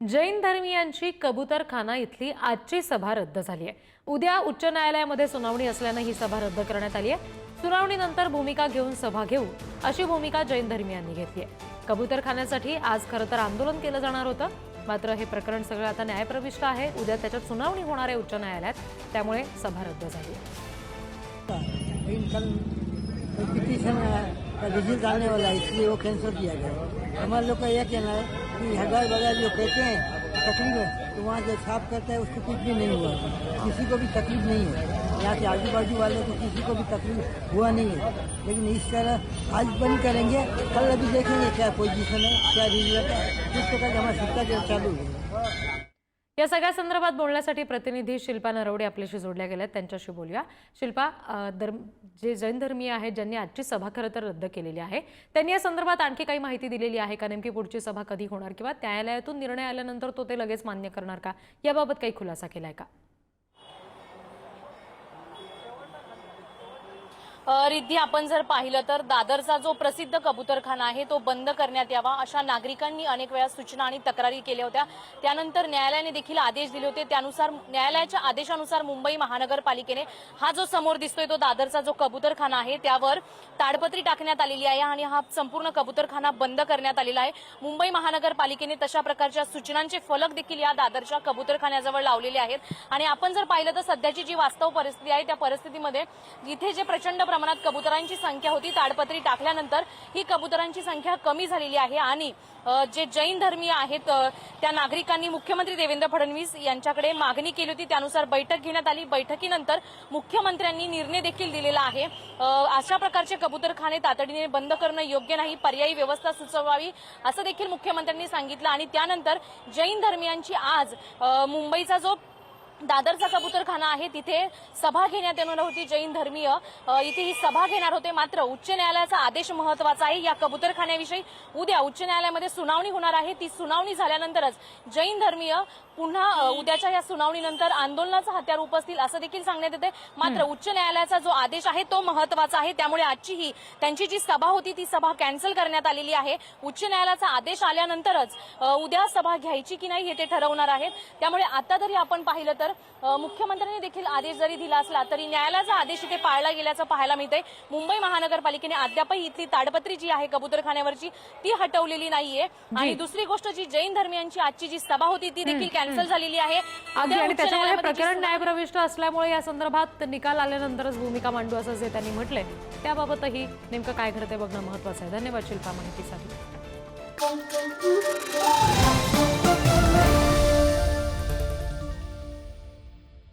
जैन धर्मीयांची कबूतरखाना इथली आजची सभा रद्द झाली आहे। उद्या उच्च न्यायालयामध्ये सुनावणी असल्याने ही सभा रद्द करण्यात आली आहे। सुनावणीनंतर भूमिका घेऊन सभा घेऊ अशी भूमिका जैन धर्मीयांनी घेतली आहे। कबूतरखान्यासाठी आज खरं तर आंदोलन केलं जाणार होतं, मात्र हे प्रकरण सगळं आता न्यायप्रविष्ट आहे। उद्या त्याच्यात सुनावणी होणार आहे उच्च न्यायालयात, त्यामुळे सभा रद्द झाली आहे। पिटीशन का रिजल्ट आने वाला है, इसलिए वो कैंसिल किया गया। हमारे लोग का यह कहना है कि हगार बगार जो कहते हैं तकलीफ है, तो वहाँ जो छाप करता है उसको कुछ भी नहीं हुआ, किसी को भी तकलीफ नहीं है। यहाँ से आजू बाजू वाले को किसी को भी तकलीफ हुआ नहीं है। लेकिन इस तरह आज बंद करेंगे, कल अभी देखेंगे क्या पोजीशन है, क्या रिजल्ट है, किस प्रकार का हमारा शिक्षा चालू है। या सगळ्या संदर्भात बोलण्यासाठी प्रतिनिधी शिल्पा नरवडे आपल्याशी जोडल्या गेल्या, त्यांच्याशी बोलूया। शिल्पा, जे जैन धर्मीय आहेत ज्यांनी आजची सभा खरं तर रद्द केलेली आहे, त्यांनी या संदर्भात आणखी काही माहिती दिलेली आहे का? नेमकी पुढची सभा कधी होणार किंवा न्यायालयातून निर्णय आल्यानंतर तो ते लगेच मान्य करणार का, याबाबत काही खुलासा केलाय का? रिद्धी, आपण जर पाहिलं तर दादरचा जो प्रसिद्ध कबूतरखाना आहे तो बंद करण्यात यावा अशा नागरिकांनी अनेक वेळा सूचना आणि तक्रारी केल्या होत्या। त्यानंतर न्यायालयाने देखील आदेश दिले होते। त्यानुसार न्यायालयाच्या आदेशानुसार मुंबई महानगरपालिकेने हा जो समोर दिसतोय तो दादरचा जो कबूतरखाना आहे त्यावर ताडपत्री टाकण्यात आलेली आहे आणि हा संपूर्ण कबूतरखाना बंद करण्यात आलेला आहे। मुंबई महानगरपालिकेने तशा प्रकारच्या सूचनांचे फलक देखील या दादरच्या कबूतरखान्याजवळ लावलेले आहेत। आणि आपण जर पाहिलं तर सध्याची जी वास्तव परिस्थिती आहे त्या परिस्थितीमध्ये जिथे जे प्रचंड प्रमाणात कबुतरांची संख्या होती, ताडपत्री टाकल्यानंतर ही कबुतरांची संख्या कमी झालेली आहे। आणि जे जैन धर्मीय आहेत त्या नागरिकांनी मुख्यमंत्री देवेंद्र फडणवीस यांच्याकडे मागणी केली होती, त्यानुसार बैठक घेण्यात आली। बैठकीनंतर मुख्यमंत्र्यांनी निर्णय देखील दिलेला आहे। अशा प्रकारचे कबूतरखाने तातडीने बंद करणं योग्य नाही, पर्यायी व्यवस्था सुचवावी असं देखील मुख्यमंत्र्यांनी सांगितलं। आणि त्यानंतर जैन धर्मीयांची आज मुंबईचा जो दादरचा कबूतरखाना आहे तिथे सभा घेण्यात येणार होती। जैन धर्मीय इथे ही सभा घेणार होते, मात्र उच्च न्यायालयाचा आदेश महत्त्वाचा आहे। या कबूतरखान्याविषयी उद्या उच्च न्यायालयामध्ये सुनावणी होणार आहे। ती सुनावणी झाल्यानंतरच जैन धर्मीय पुन्हा उद्याच्या या सुनावणीनंतर आंदोलनाचा हत्यार उपसतील असं देखील सांगण्यात येते। मात्र उच्च न्यायालयाचा जो आदेश आहे तो महत्त्वाचा आहे, त्यामुळे आजची ही त्यांची जी सभा होती ती सभा कॅन्सल करण्यात आलेली आहे। उच्च न्यायालयाचा आदेश आल्यानंतरच उद्या सभा घ्यायची की नाही हे ते ठरवणार आहेत। त्यामुळे आता तरी आपण पाहिलं तर मुख्यमंत्र्यांनी देखील आदेश जरी दिला असला तरी न्यायालयाचा आदेश इथे पाळला गेल्याचं पाहायला मिळतंय। मुंबई महानगरपालिकेने अद्यापही इथली ताडपत्री जी आहे कबूतरखान्यावरची ती हटवलेली नाहीये। आणि दुसरी गोष्ट, जी जैन धर्मीयांची आजची जी सभा होती ती देखील कॅन्सल झालेली आहे। आणि त्याच्यामुळे प्रकरण न्यायप्रविष्ट असल्यामुळे या संदर्भात निकाल आल्यानंतरच भूमिका मांडू असं जे त्यांनी म्हटलंय, त्याबाबतही नेमकं काय घडतंय बघणं महत्त्वाचं आहे। धन्यवाद शिल्पा माहितीसाठी।